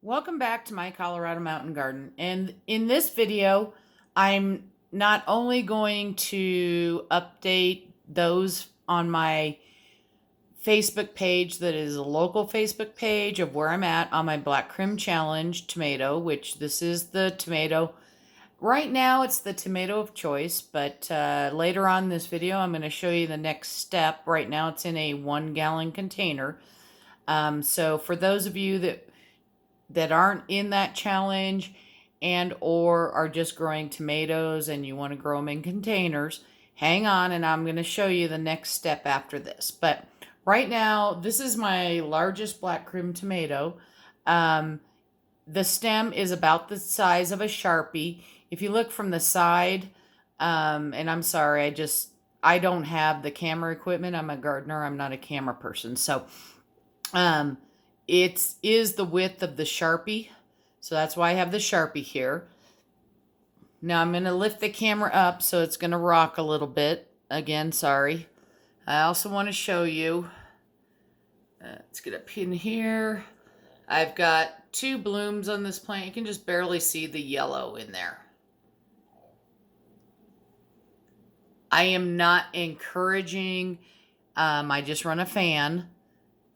Welcome back to my Colorado Mountain Garden. And in this video, I'm not only going to update those on my Facebook page that is a local Facebook page of where I'm at on my Black Krim Challenge tomato, which this is the tomato. Right now, it's the tomato of choice, but later on in this video, I'm going to show you the next step. Right now, it's in a 1-gallon container. So for those of you that aren't in that challenge and or are just growing tomatoes and you want to grow them in containers, hang on and I'm going to show you the next step after this. But right now, this is my largest Black Krim tomato. The stem is about the size of a Sharpie. If you look from the side, and I'm sorry, I don't have the camera equipment. I'm a gardener. I'm not a camera person. So, it is the width of the Sharpie. So that's why I have the Sharpie here. Now I'm going to lift the camera up so it's going to rock a little bit. Again, sorry. I also want to show you, let's get up in here. I've got 2 blooms on this plant. You can just barely see the yellow in there. I am not encouraging, I just run a fan,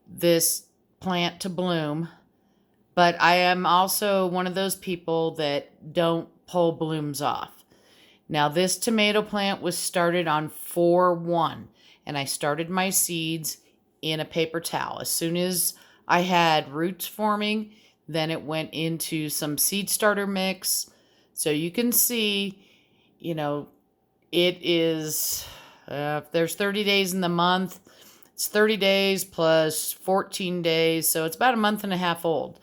this plant to bloom, but I am also one of those people that don't pull blooms off. Now this tomato plant was started on 4/1 and I started my seeds in a paper towel. As soon as I had roots forming, then it went into some seed starter mix. So you can see, it is, if there's 30 days in the month, it's 30 days plus 14 days, so it's about a month and a half old.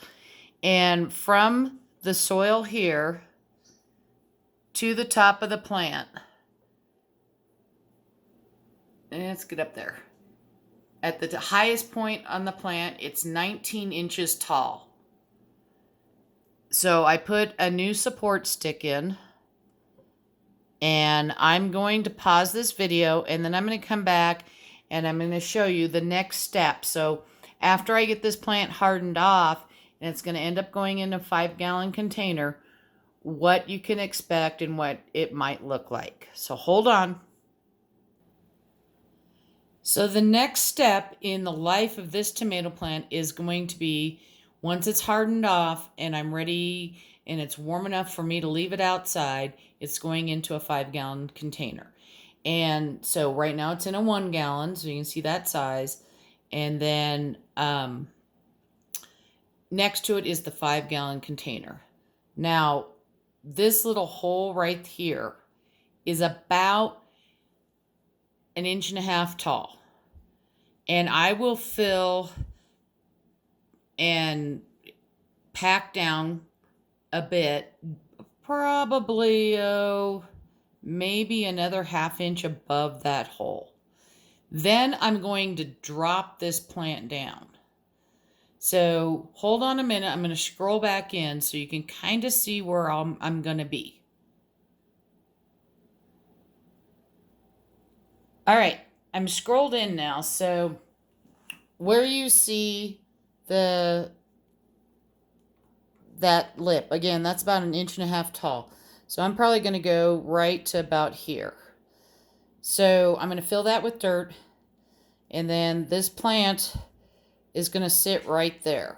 And from the soil here to the top of the plant, let's get up there. At the highest point on the plant, it's 19 inches tall. So I put a new support stick in, and I'm going to pause this video, and then I'm going to come back and I'm going to show you the next step. So after I get this plant hardened off, and it's going to end up going in a 5-gallon container, what you can expect and what it might look like. So hold on. So the next step in the life of this tomato plant is going to be, once it's hardened off and I'm ready and it's warm enough for me to leave it outside, it's going into a 5-gallon container. And so right now it's in a 1-gallon, so you can see that size. And then next to it is the 5-gallon container. Now, this little hole right here is about 1.5 inches tall. And I will fill and pack down a bit, probably maybe another 1/2 inch above that hole. Then I'm going to drop this plant down. So hold on a minute. I'm going to scroll back in so you can kind of see where I'm going to be. All right, I'm scrolled in now. So where you see that lip, again, that's about 1.5 inches tall. So I'm probably going to go right to about here. So I'm going to fill that with dirt, and then this plant is going to sit right there.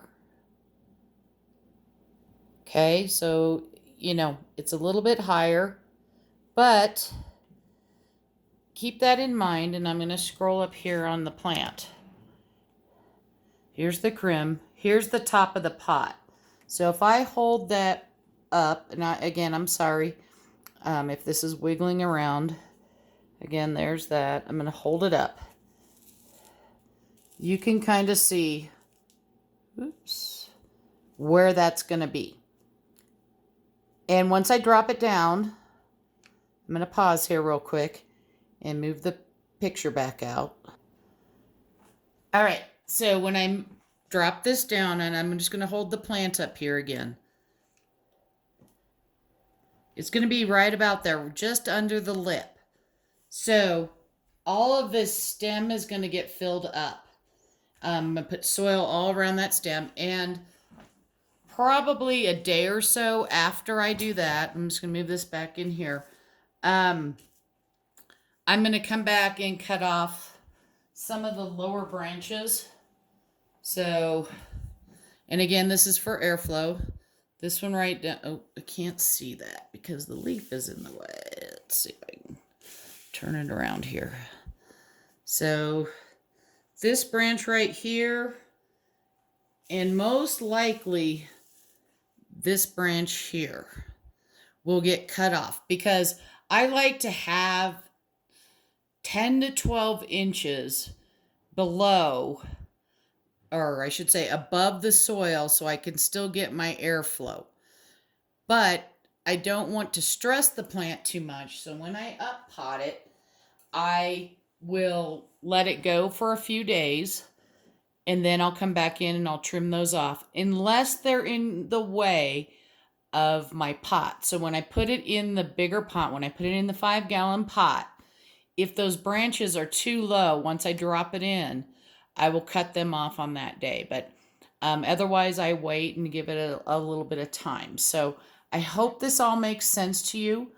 Okay, so, it's a little bit higher, but keep that in mind, and I'm going to scroll up here on the plant. Here's the Krim. Here's the top of the pot. So if I hold that up, and again, I'm sorry if this is wiggling around. Again, there's that. I'm going to hold it up. You can kind of see, where that's going to be. And once I drop it down, I'm going to pause here real quick and move the picture back out. All right, so when I drop this down, and I'm just going to hold the plant up here again, it's going to be right about there, just under the lip. So all of this stem is going to get filled up. I'm going to put soil all around that stem, and probably a day or so after I do that, I'm just going to move this back in here. I'm going to come back and cut off some of the lower branches. So, and again, this is for airflow. This one right down, oh, I can't see that because the leaf is in the way. Let's see if I can turn it around here. So, this branch right here, and most likely this branch here will get cut off because I like to have 10 to 12 inches below, or I should say above the soil, so I can still get my airflow. But I don't want to stress the plant too much, so when I up pot it, I will let it go for a few days, and then I'll come back in and I'll trim those off, unless they're in the way of my pot. So when I put it in the bigger pot, when I put it in the 5-gallon pot, if those branches are too low, once I drop it in, I will cut them off on that day. But otherwise, I wait and give it a little bit of time. So I hope this all makes sense to you.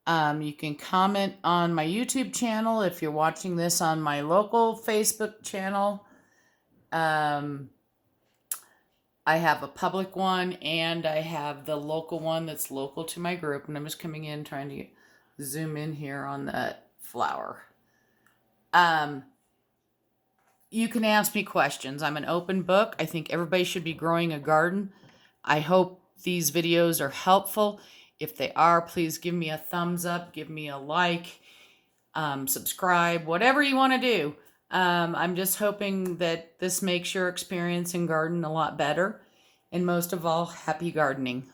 You can comment on my YouTube channel if you're watching this on my local Facebook channel. I have a public one and I have the local one that's local to my group. And I'm just coming in trying to zoom in here on that flower. You can ask me questions. I'm an open book. I think everybody should be growing a garden. I hope these videos are helpful. If they are, please give me a thumbs up, give me a like, subscribe, whatever you want to do. I'm just hoping that this makes your experience in garden a lot better. And most of all, happy gardening.